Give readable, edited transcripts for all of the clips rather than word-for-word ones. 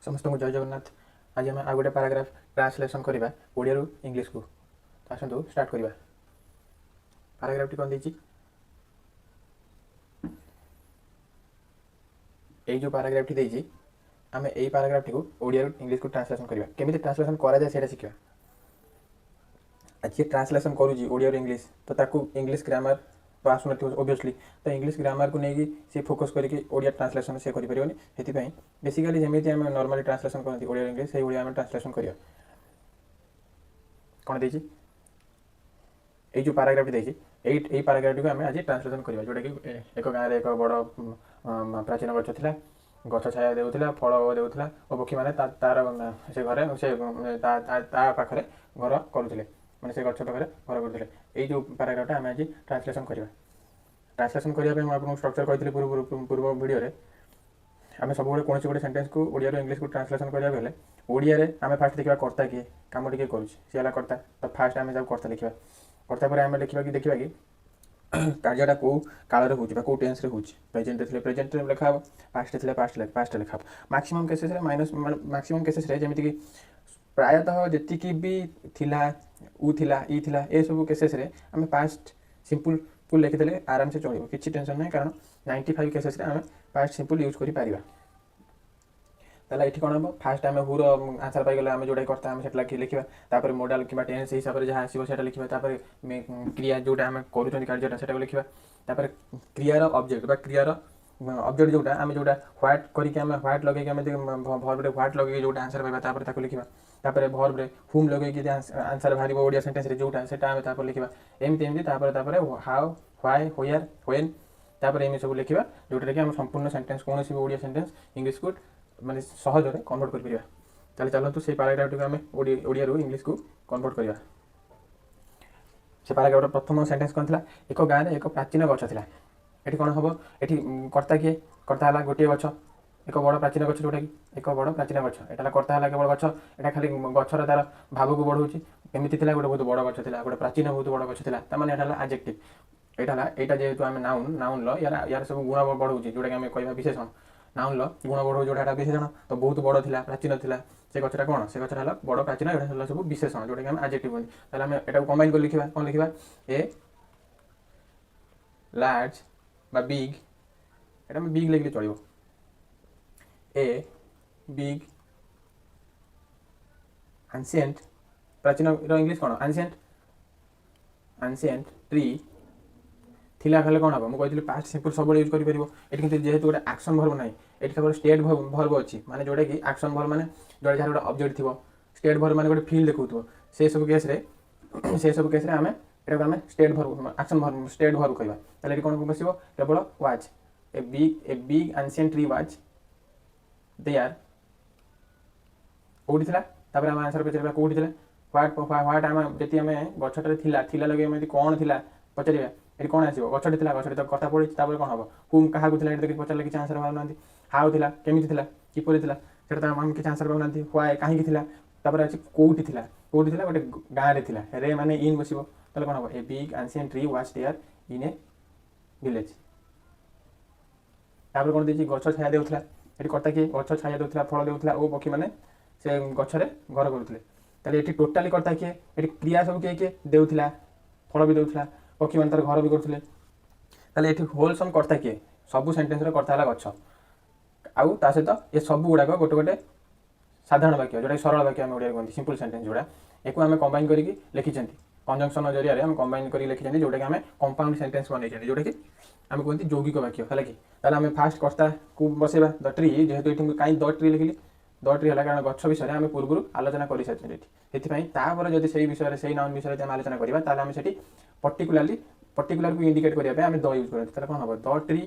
समस्त को जय जगन्नाथ। आज आम आ गोटे पाराग्राफ ट्रांसलेसन करवा ओडिया रु इंग्लिश को। तो आसतु स्टार्ट करवा। पाराग्राफ टी कौन देछि ए जो पाराग्राफ टी देछि आम ए पाराग्राफ टी को ओडिया रु इंग्लिश को ट्रांसलेसन करवा। केमिति ट्रांसलेसन करा जाय सेटा शिखिबा। आज ये ट्रांसलेसन करूजी ओडिया रु इंग्लिश तो ताकू इंग्लिश ग्रामर तो आसुन ओबियसली तो इंग्लिश ग्रामर को लेकिन सी फोकस करके ओडिया ट्रांसलेसन से करें से बेसिकली जमी आम नॉर्मली ट्रांसलेसन करते ओडिया इंग्लिश से ओडिया आम ट्रांसलेसन करिया कौन देछि ए जो पैराग्राफ देछि एई पैराग्राफ को आम आज ट्रांसलेसन करवा जोटा कि एक गाँव एक बड़ प्राचीन गछ थिला गछ छाया देउथिला फल देउथिला और पक्षी माने तार से घरे से पाखरे घर करुथिले माने से गछ पाखरे घर करुथिले एई जो पैराग्राफटा आम आज ट्रांसलेसन करवा। ट्रांसलेसन करने आपको स्ट्रक्चर कही पूर्व वीडियो आम सब कौन गोटे सेंटेंस को ओडिया इंग्लिश को ट्रांसलेसन करा गले ओडिया आम फास्ट देखा कर्ता किए कम टे करा कर्ता तो फास्ट आम जब कर्ता लिखा कर्ता पर आम लिखा कि देखा कि कार्यटा कौ काल हो टेन्स हो प्रेजेंट थे प्रेजेंट लिखा पास्ट थे पास्ट लिखा मैक्सिमम केसेस मैक्सिमम केसेस जमीक प्रायतः जी भी थिला उ थिला ई थिला ए सब केसेस आम पास्ट सिंपल फुल लिखिदे आराम से चलो किसी टेंशन नहीं कारण 95 केसेस आम पास्ट सिंपल यूज कर पारिबा। ताला एठी कोन हम फास्ट आम हुर आंसर पाई गले आम जोडा करता आम सेटला लिखिबा तापर मॉडल किबा टेंस हिसाब रे जहा आसीबो सेटा लिखिबा तापर क्रिया जोडा आम करूछन कार्यटा सेटा लिखिबा तापर क्रियार ऑब्जेक्ट बा क्रियार ऑब्जेक्ट जोडा आम जोडा व्हाट करिक आम व्हाट लगे के आम वर्ब रे व्हाट लगे जोडा आंसर पाइबा तापर ताको लिखिबा तापर वर्ब रे हुम लगे कि आंसर भारिबो ओडिया सेंटेंस रे जोडा सेटा आम तापर लिखिबा एमति एमति तापर हाउ व्हाई व्हेयर व्हेन तापर एम सब लिखिबा जोटा कि आम संपूर्ण सेंटेंस कौन सी ओडिया सेंटेंस इंग्लिश को माने सहज में कन्वर्ट कर परिबा। ताले चलतु से पैराग्राफ को आम ओडिया रु इंग्लिश को कन्वर्ट करवा। से पैराग्राफ प्रथम सेंटेंस कौन था एक गाँव में एक प्राचीन गछ था ये कौन हम ये कर्ता किए कर्ता है गोटे गछ एक बड़ प्राचीन गछ जोटा कि एक बड़ प्राचीन गछ यहाँ कर्ता है केवल गछ यहाँ खाली गछर तार भाव को बढ़ाऊँ केमी गोटे बहुत बड़ गछ था गोटे प्राचीन बहुत बड़ गछ था मैंने यहाँ आजेक्टिव यहाँ जेहेतु आम नाउन नाउन यार सब गुण बढ़ाऊँ जोटा कि आम कह विशेषण नाउन गुण बढ़ाऊ जोटा विशेषण तो बहुत बड़ था प्राचीन था से गछटा कौन से गछटा है बड़ प्राचीन यहाँ सब विशेषण जोटा कि आम आजेक्टिव कहते आम यहाँ कंबाइन कर लिखा कौन लिखा ए लार्ज बा बिग एटा में बिग लिखले चलिबो ए बिग एंशिएंट प्राचीन रो इंग्लिश कोन एंशिएंट एंशिएंट ट्री थिला खाले कोन हबो मु कहितली पास्ट सिंपल सब यूज करि परिबो एटी किंतु जेहेतु गोटे एक्शन वर्ब नाही एटी केवल स्टेट वर्ब अछि माने जोडा कि एक्शन वर्ब माने जोडा जहार गोटे ऑब्जेक्ट थिबो स्टेट वर्ब माने गोटे फील देखौथबो से सब केस रे आमे एटा आमे state verb action verb state verb कहबा ताले एटी कोन बसिबो केवल was a big ancient tree was there कोठी थिला तापर आम आंसर पचरिबा कोठी थिला व्हाट आम जति आम गछटे थिला लगे एमति कोन थिला पचरिबा एटी कोन आसीबो गछटे थिला गछटे तो कर्ता पड़ी तापर कोन हबो हुम काहा को थिला एटी पचरले कि आंसर भाव नांती हाउ थिला केमिति थिला किपरि थिला सेटा त हम कि आंसर भाव नांती व्हाई काहे कि थिला तापर अछि कोठी थिला गोटे गाँ रे थिला रे माने इन बसिबो ताले कोन हबो a big ancient tree was there in a village तापर कोन देछि गछ छाया देउथला एटी कर्ता कि गछ छाया देउथला फल देउथला ओ पक्षी माने से गछरे घर करूथले ताले एटी टोटली कर्ता कि एटी क्रिया सब के देउथला फल भी देउथला पक्षी माने तार घर भी करूथले ताले एटी होलसम कर्ता कि सब सेंटेंस रे कर्ता हला गछ आउ ता सहित ये सब गुडा को गोटे साधारण वाक्य जोटा सरल वाक्य आम ओडिया कहते सिंपल सेंटेंस जोड़ा एक आम कंबाइन करके लिखिं कंजंक्शन जरिया आम कंबाइन कर लिखिं जोटा कि आम कंपाउंड सेंटेंस बनई जोटा कि आम कहते यौगिक वाक्य है कि आम फास्ट कर्ता को बसेबा द ट्री जेहेतु ये कहीं द ट्री लिखिली द ट्री है कारण गछ विषय आम पूर्व आलोचना कर सारी से जब से विषय से नाउन विषय आम आलोचना करवा आम से पर्टिकुलर को इंडिकेट करने द यूज करते कौन हम द ट्री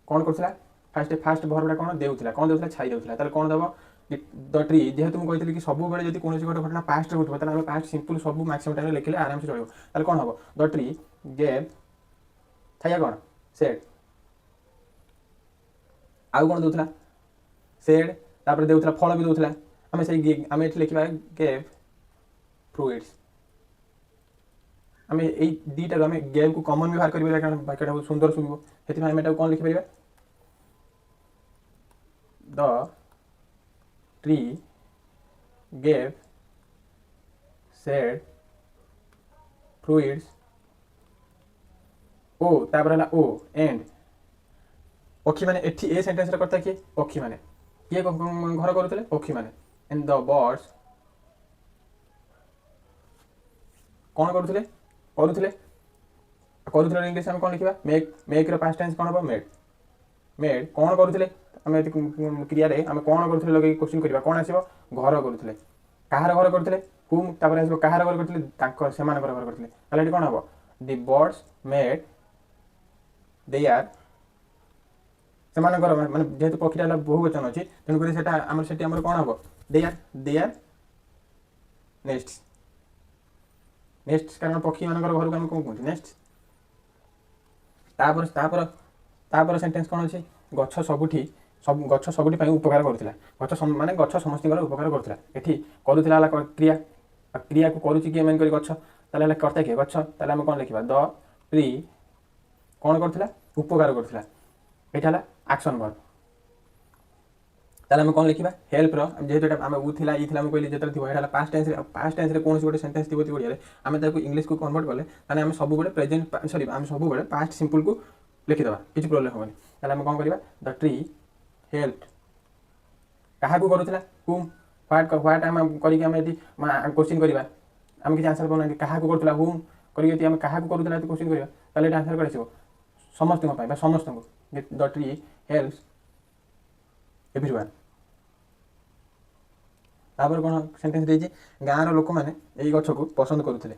कौन कर फास्ट भर्वटा कौन देउथला कौन देउथला छाई देउथला ताले कौन दबो द ट्री जेहेतु मुझे कहती कि सब बेले जब कौन गोटे घटना पास्ट घटो ताले पास्ट सिंपल सब मैक्सिमम टाइम लिखले आराम से चलो ताले कौन हम द ट्री गेव थाया कौन सेड आउ कौन देउथला सेड तापर देउथला फल भी देउथला आम से आम एठी लिखिबा गेव फ्रुट्स आम ए दीटा आम गेव को कॉमन व्यवहार करिबा कारण वाक्यटा बहुत सुंदर सुनिबो हेति आम एटा कौन लिखि परिबा the tree gave shade fruits ओ तापर है ओ एंड पक्षी मैंने एठी ए सेंटेंस रे करता किए पक्षी मैंने किए घर करुले पक्षी मैंने एंड द बर्ड्स कौन करुले करुले करुले इंग्लिश में कौन लिखा मेक मेक रो पास्ट टेंस कौन हम मेड मेड कौन करुले आम क्रिया आम कौन करुले लगे क्वेश्चन करवा कौन आसो घर करुले कहार घर करुले हुम तापर आसो कहार घर करते से घर करते ताले कौन हम दि बर्ड्स मेड देयार से माने जेहेतु पक्षीटा बहुवचन अच्छी तेणुक आम से कौन हम देयार देयार नेक्स्ट नेक्स्ट कारण पक्षी मान घर को आम कौन कहते नेक्स्ट तापर तापर तापर सेंटेंस कौन अच्छे गछ सबुठी सब गछ सबुठी उपकार करुला गछ माने गछ समस्त उपकार करुला एठी करुला क्रिया क्रिया को करुच्ची किए मेन कर गछ ताले कर्ता किए गछ ताले आम कौन लिखा द ट्री कौन करुला उपकार करुला एटा एक्शन वर्ब ताले आम कौन लिखा हेल्प जेहेतु आम ऊ थिला ई थिला हम कहली जेतले थिबो एटा पास्ट टेंस रे कोन गोटे सेंटेंस थिबो ओडिया आम ताको इंग्लिश को कन्वर्ट कले ताने आम सब बेले प्रेजेंट सॉरी आम सब बेले पास्ट सिंपल को लिखिदेवा किसी प्रोब्लेम होनी ताले आम कौन करबा द ट्री हेल्प कहा को करुला हुम व्हाट आम करी आम एटी क्वेश्चन करबा आम किसी आंसर करना कहा को करुला हुम करी आम कहा को करुला क्वेश्चन करबा ताले एटा आंसर करसिबो समस्त को समस्त को द ट्री हेल्प्स एवरीवन तापर कौन सेंटेंस देछि गाँव लोक मैंने यही गछ को पसंद करुले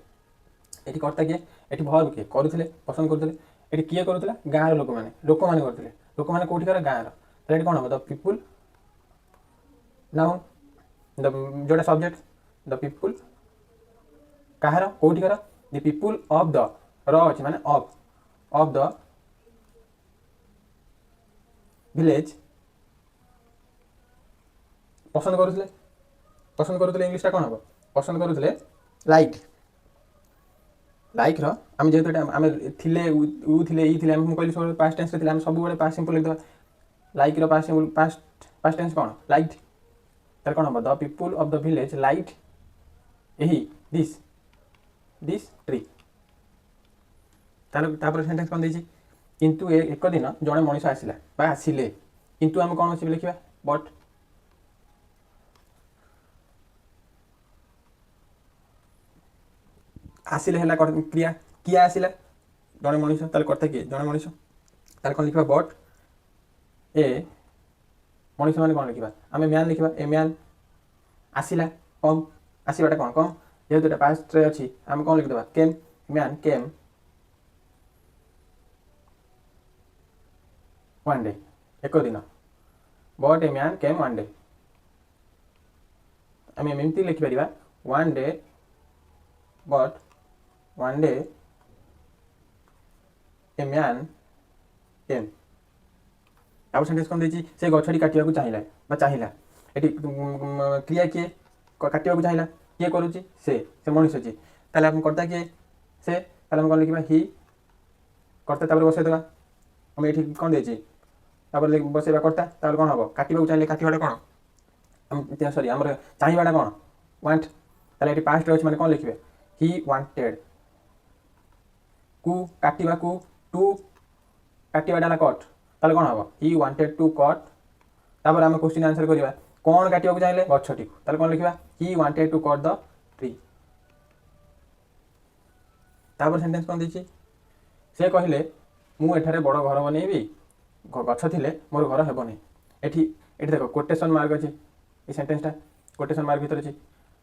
ये कर्ता किए ये भर्ब किए करुले पसंद करुले ये किए करुला गाँव लोक मैंने करुले लोक मैंने कौटिकार गाँव ये कौन हम द पीपुल नाउन द जोटा सब्जेक्ट द पीपुल कहार कौटिकार द पीपुल ऑफ द रही माने ऑफ द विलेज पसंद करुले इंग्लिश कौन हम पसंद करुले लाइक लाइक आम जेहेतु आम थिले ऊ थिले ई थिले हम कहली सब पास्ट टेंस रे आम सब बड़े पास्ट सिंपल लिखदेवा लाइक रो पास्ट सिंपल पास्ट टेंस कौन लाइक तार कौन हम the people of the village like यही दिस दिस ट्री तापर सेंटेंस कौन देछि किंतु एक दिन जड़े मनीष आसला बा आसिले किंतु आम कौन अच्छे लिखा बट आसिले है क्रिया किए आसला जड़े मनीष कर्ता किए जड़े मनीष तार कौन लिखा बट ए मनीष मैंने कौन लिखा आम मैन लिखा ए मैन आसला कम आसवाटा कौन कम जेहेतु पास्ट रे अच्छी आम कौन लिखिदेवा came man came one day एक दिन but a man came one day आम एमती लिखिपर one day but one day a man came आउ सेंटेंस कौन देछि से गछटी काटिया चाहिला चाहिला एटी क्रिया किए काटिया चाहिला किए करुच्ची से मनीष अच्छी ताले हम कर्ता किए से ताले हम कौन लिखा ही कर्ता तापर बसईदेवा आम ये कौन देछि तापर बसैबा कर्ता तापर कौन हम काटिया चाहिए काटिवाटा कौन सॉरी आम चाहिवाटा कौन वांट ताले ये पास्ट अच्छे मैंने कौन लिखे ही वांटेड कु काटिवा कु टू काटिवाटा कट ताले कौन हम ही वांटेड टू कट तापर आम क्वेश्चन आंसर करवा कौन काटिया चाहिए गछटी ताले कौन लिखा he wanted to cut the tree तापर सेंटेंस कौन देछि से कहले मु एठारे बड़ घर बनैबी गछ थिले मोर घर हेबो नै एठी देखो कोटेशन मार्क अछि ए सेंटेंसटा कोटेशन मार्क भीतर अछि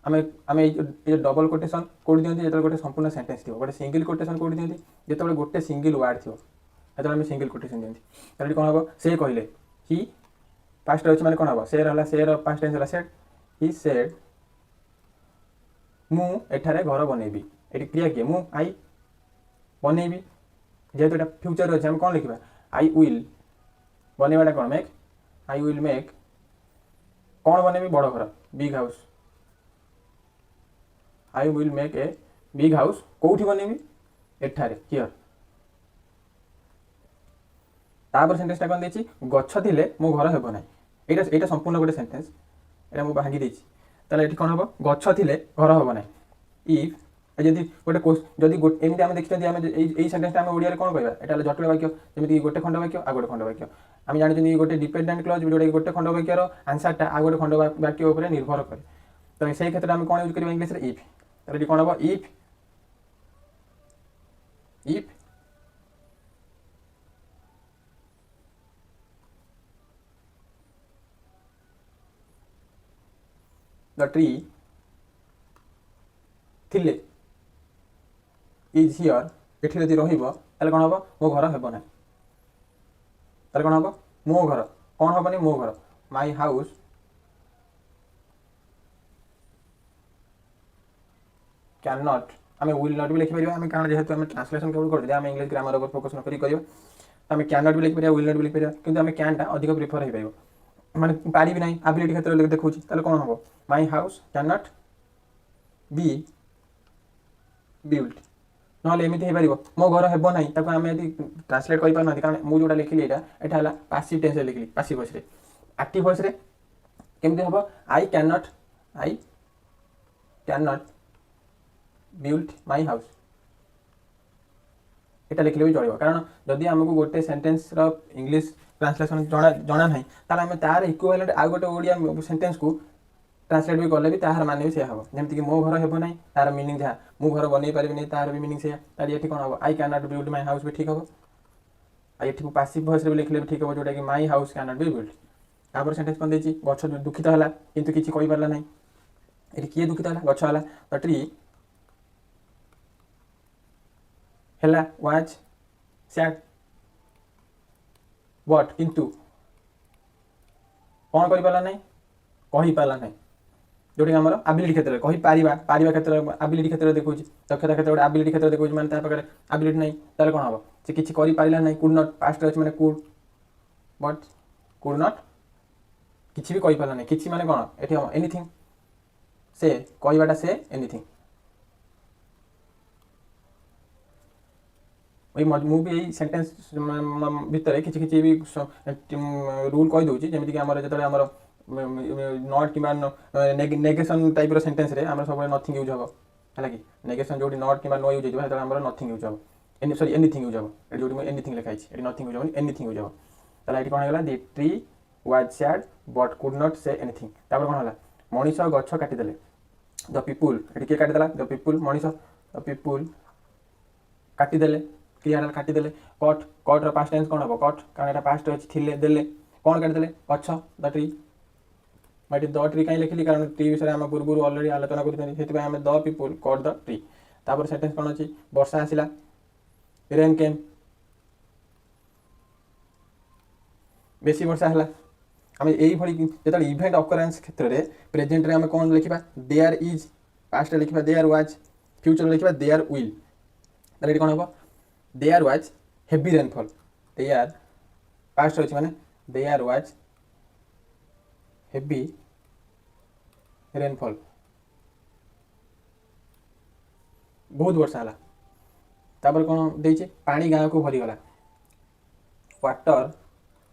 आमे आमे ये डबल कोटेशन कोड दियंती जेतले गोटे संपूर्ण सेंटेंस थिबो गोटे सिंगल कोटेशन कोड दियंती जेतले गोटे सिंगल वर्ड थिबो जेतले आमे सिंगल कोटेशन दियंती ताले कोन हबो से कहले ही पास्ट अछि माने कोन हबो से रहला से रो पास्ट टेंस रहला सेड ही सेड मु एठारे घर बनैबी एठी क्रिया के मु आई बनैबी जेहेतु एटा फ्यूचर अछि हम कोन लिखबा आई विल बनैबाटा कोन मेक आई विल मेक कौन बनैबी बड़ घर big house I will make a big house कौटी बनैबी एठारे हियर तापर सेंटेंसटा कोन देछि गच्छ थिले मो घर हेबो नै एटा संपूर्ण गोटे सेंटेंस এটা ମୁଁ ଭାଙ୍ଗି ଦେଇଛି ତାହେଲେ ଏଠି କ'ଣ ହେବ ଗଛ ଥିଲେ ଘର ହେବ ନାହିଁ ଇଫ୍ ଯଦି ଗୋଟେ ଯଦି ଏମିତି ଆମେ ଦେଖିଛନ୍ତି ଆମେ ଏଇ ସେଣ୍ଟେନ୍ସଟା ଆମେ ଓଡ଼ିଆରେ କ'ଣ କହିବା ଏଇଟା ହେଲା ଜଟିଳ ବାକ୍ୟ ଯେମିତି ଗୋଟେ ଖଣ୍ଡ ବାକ୍ୟ ଆଉ ଗୋଟେ ଖଣ୍ଡ ବାକ୍ୟ ଆମେ ଜାଣିଛନ୍ତି ଗୋଟେ ଡିପେଣ୍ଡେଣ୍ଟ କ୍ଲଜ୍ ଯେଉଁଟାକି ଗୋଟେ ଖଣ୍ଡ ବାକ୍ୟର ଆନ୍ସରଟା ଆଉ ଗୋଟେ ଖଣ୍ଡ ବାକ୍ୟ ଉପରେ ନିର୍ଭର କରେ ତ ସେଇ କ୍ଷେତ୍ରରେ ଆମେ କ'ଣ ୟୁଜ୍ କରିବା ଇଂଲିଶରେ ଇଫ୍ ତାହେଲେ ଏଠି କ'ଣ ହେବ ଇଫ୍ the tree ଥିଲେ is here ଏଠି ଯଦି ରହିବ ତାହେଲେ କ'ଣ ହେବ ମୋ ଘର ହେବ ନାହିଁ ତାହେଲେ କ'ଣ ହେବ ମୋ ଘର କ'ଣ ହେବନି ମୋ ଘର ମାଇ ହାଉସ୍ କ୍ୟାନ୍ ନଟ୍ ଆମେ ୱିଲ୍ ନଟ୍ ବି ଲେଖିପାରିବା ଆମେ କାରଣ ଯେହେତୁ ଆମେ ଟ୍ରାନ୍ସଲେସନ୍ କେବଳ କରିଦେବା ଆମେ ଇଂଲିଶ ଗ୍ରାମର ଉପରେ ଫୋକସ୍ ନ କରି କରିବା ଆମେ କ୍ୟାନ୍ ନଟ୍ ବି ଲେଖିପାରିବା ୱିଲ୍ ନଟ୍ ବି ଲେଖିପାରିବା କିନ୍ତୁ ଆମେ କ୍ୟାନ୍ଟା ଅଧିକ ପ୍ରିଫର ହେଇପାରିବ ମାନେ ପାରିବି ନାହିଁ ଆବିଲିଟି କ୍ଷେତ୍ରରେ ଦେଖାଉଛି ତାହେଲେ କ'ଣ ହେବ my house can not be build ନହେଲେ ଏମିତି ହେଇପାରିବ ମୋ ଘର ହେବ ନାହିଁ ତାକୁ ଆମେ ଯଦି ଟ୍ରାନ୍ସଲେଟ୍ କରିପାରୁନାହାନ୍ତି କାରଣ ମୁଁ ଯେଉଁଟା ଲେଖିଲି ଏଇଟା ହେଲା ପାସିଭ୍ ଟେନ୍ସରେ ଲେଖିଲି ପାସିଭ୍ ଭଏସ୍ରେ ଆକ୍ଟିଭ୍ ଭଏସ୍ରେ କେମିତି ହେବ I can not build my house এটা লিখলে भी চলিব কারণ যদি আমাকে গোটে সেন্টেন্সর ইংলিশ ট্রান্সলেসন জনা নাই তাহলে আমি তার ইকুইভ্যালেন্ট আউ গোটে ওড়িয়া সেন্টেন্স কু ट्रांसलेट भी कले भी तार मान भी से हम जमीक मो घर हे ना तार मीनिंग जहाँ मु घर बनई पारि नहीं तार भी मीनिंग से ये कौन हम I can not build my house भी ठीक हम आई ये पासिव वॉइस भी लिखले भी ठीक हम जोटा कि my house can not be build तापर सेंटेंस कौन देछि गछ दुखित हला किंतु किछि कहि पारला नहीं एटी किए दुखित हला गछ हला द ट्री हला वाज सैड व्हाट किंतु कौन करि पारला नहीं कहि पारला नहीं जोटी आमर आबिलिटी क्षेत्र कही पारिबा क्षेत्र आबिलिटी क्षेत्र देखो दक्षता क्षेत्र गोटे आबिलिटी क्षेत्र देखो मैंने पाखे आबिलिटी नहीं ताले कौन हम से किसी पारा नहीं कुड नट पास्ट अच्छे मैंने कुड बट कुड नट किसी भी कही पारा नहीं किसी माने कौन ये हम एनीथिंग से कहवाटा से एनीथिंग मुझे यही सेंटेंस भितर किसी किसी भी रूल कही दूसरी जमीक आम जो आम नॉट कि नेगेशन टाइप सेंटेंस रे आम सब नथिंग यूज हम है कि नेगेशन जो नॉट कि नो यूज हो आम नथिंग यूज हम सॉरी एनीथिंग यूज हम जो एनीथिंग लिखाई ये नथिंग यूज हम एनीथिंग यूज हम ताला ये कौन है the tree was sad but could not say anything तापर कौन है मनीष गछ काटिदेले द पीपुल ये किए काटिदेला द पीपुल मनीष द पीपुल काटिदेले क्रिया काटिदेले कट कट्र पास्ट टेंस कौन हम कट कारण यहाँ पास्ट अच्छी थिले देले कौन काटिदेले गछ द ट्री मैं द ट्री कहीं लिखिली कारण ट्री विषय आम पूर्व अलरेडी आलोचना करते आम the people cut the tree तापर सेंटेंस कौन अच्छी वर्षा आसला रेन केम बेसी वर्षा है आम यही जो इवेंट अकरेन्स क्षेत्र में प्रेजेंट रे आम कौन लिखा देयर इज पास्ट लिखा देयर वाज फ्यूचर लिखा देयर विल ये कौन हम there was heavy rainfall there past अच्छी माने देयर वाज हेवी रेनफॉल बहुत वर्षा है तापर कौन देचे पानी गाँव को भरीगला वाटर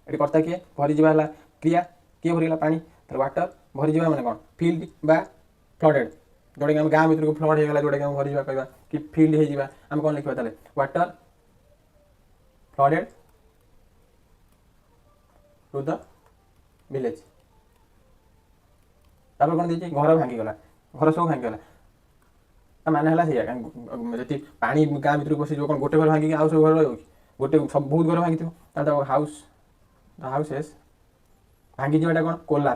ये कर्ता किए भरीजा क्रिया किए भरीगला पानी तो वाटर भरीजा मैंने कौन फिल्ड बा फ्लडेड जोटा कि आम गाँव भर को फ्लड होगा जोटा कि आम भरीजा कहवा कि फिल्ड हो आम कौन लिखा ताले water flooded to the village तापर कौन देखिए घर भांगीगला घर सब भांगीगला माने है जी पानी गाँ भर पशि कौन गोटे घर भांगिक आउ सब घर रही गोटे सब बहुत घर भांगी हाउस हाउसेस भांगी जाटा कौन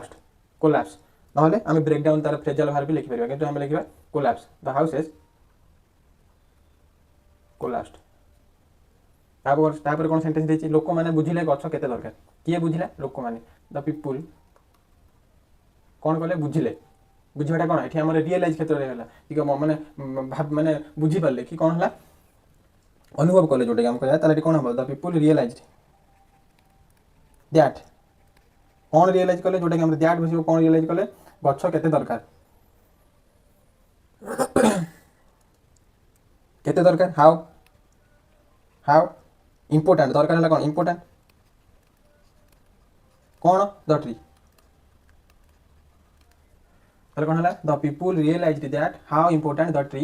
कोलाप्स ना आम ब्रेकडाउन तार फ्रेजाल भार भी लिखिपर कि आम लिखा कोलाप्स द हाउसेस कोलाप्सड तापर कौन सेंटेंस देछि लोक माने बुझिले गछ केते दरकार किए बुझिला लोक माने द पीपुल कौन कले बुझिले बुझाटा कौन ये आम रियलाइज क्षेत्र में है कि माने माने बुझी पारे कि कौन है अनुभव कले जोटा कि आम कहला कौन हम द पीपुल रियलाइज्ड दैट कौन रियलाइज कले जोटा कि हम दैट बस कौन रियलाइज कले गछ केते दरकार केते दरकार हाउ हाउ इंपोर्टेंट दरकार है कौन इंपोर्टेंट कौन द ट्री তাহলে କ'ଣ ହେଲା the people realized that how important the tree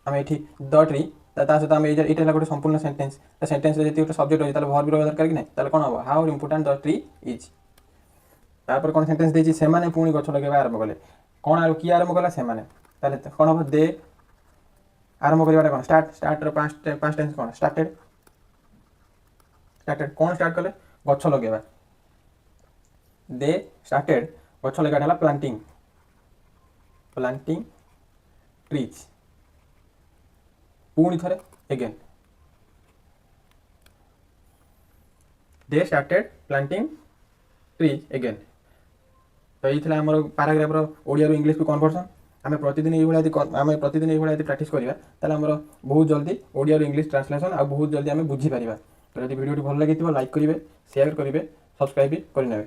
ଆମେ ଏଠି ଦ ଟ୍ରି ତା ସହିତ ଆମେ ଏଇଟା ହେଲା ଗୋଟେ ସମ୍ପୂର୍ଣ୍ଣ ସେଣ୍ଟେନ୍ସ ସେଣ୍ଟେନ୍ସରେ ଯଦି ଗୋଟେ ସବଜେକ୍ଟ ଅଛି ତାହେଲେ ଭର୍ବ ରହିବା ଦରକାର କି ନାହିଁ ତାହେଲେ କ'ଣ ହେବ ହାଉ ଇମ୍ପୋର୍ଟାଣ୍ଟ ଦ ଟ୍ରି ଇଜ୍ ତାପରେ କ'ଣ ସେଣ୍ଟେନ୍ସ ଦେଇଛି ସେମାନେ ପୁଣି ଗଛ ଲଗାଇବା ଆରମ୍ଭ କଲେ କ'ଣ କିଏ ଆରମ୍ଭ କଲା ସେମାନେ ତାହେଲେ କ'ଣ ହେବ ଦେ ଆରମ୍ଭ କରିବାଟା କ'ଣ ଷ୍ଟାର୍ଟର ପାଷ୍ଟ ଟେନ୍ସ କ'ଣ ଷ୍ଟାର୍ଟେଡ୍ କ'ଣ ଷ୍ଟାର୍ଟ କଲେ ଗଛ ଲଗାଇବା ଦେ ଷ୍ଟାର୍ଟେଡ୍ ଗଛ ଲଗାଇବାଟା ହେଲା ପ୍ଲାଣ୍ଟିଂ ଟ୍ରିଜ୍ ପୁଣି ଥରେ ଏଗେନ୍ ଦେ ଷ୍ଟାର୍ଟେଡ୍ ପ୍ଲାଣ୍ଟିଂ ଟ୍ରିଜ୍ ଏଗେନ୍ ତ ଏଇ ଥିଲା ଆମର ପାରାଗ୍ରାଫର ଓଡ଼ିଆରୁ ଇଂଲିଶକୁ କନଭର୍ସନ୍ ଆମେ ପ୍ରତିଦିନ ଏଇଭଳିଆ ଯଦି ପ୍ରାକ୍ଟିସ୍ କରିବା ତାହେଲେ ଆମର ବହୁତ ଜଲ୍ଦି ଓଡ଼ିଆରୁ ଇଂଲିଶ ଟ୍ରାନ୍ସଲେସନ୍ ଆଉ ବହୁତ ଜଲ୍ଦି ଆମେ ବୁଝିପାରିବା ତ ଯଦି ଭିଡ଼ିଓଟି ଭଲ ଲାଗିଥିବ ଲାଇକ୍ କରିବେ ସେୟାର କରିବେ ସବସ୍କ୍ରାଇବ୍ ବି କରିନେବେ।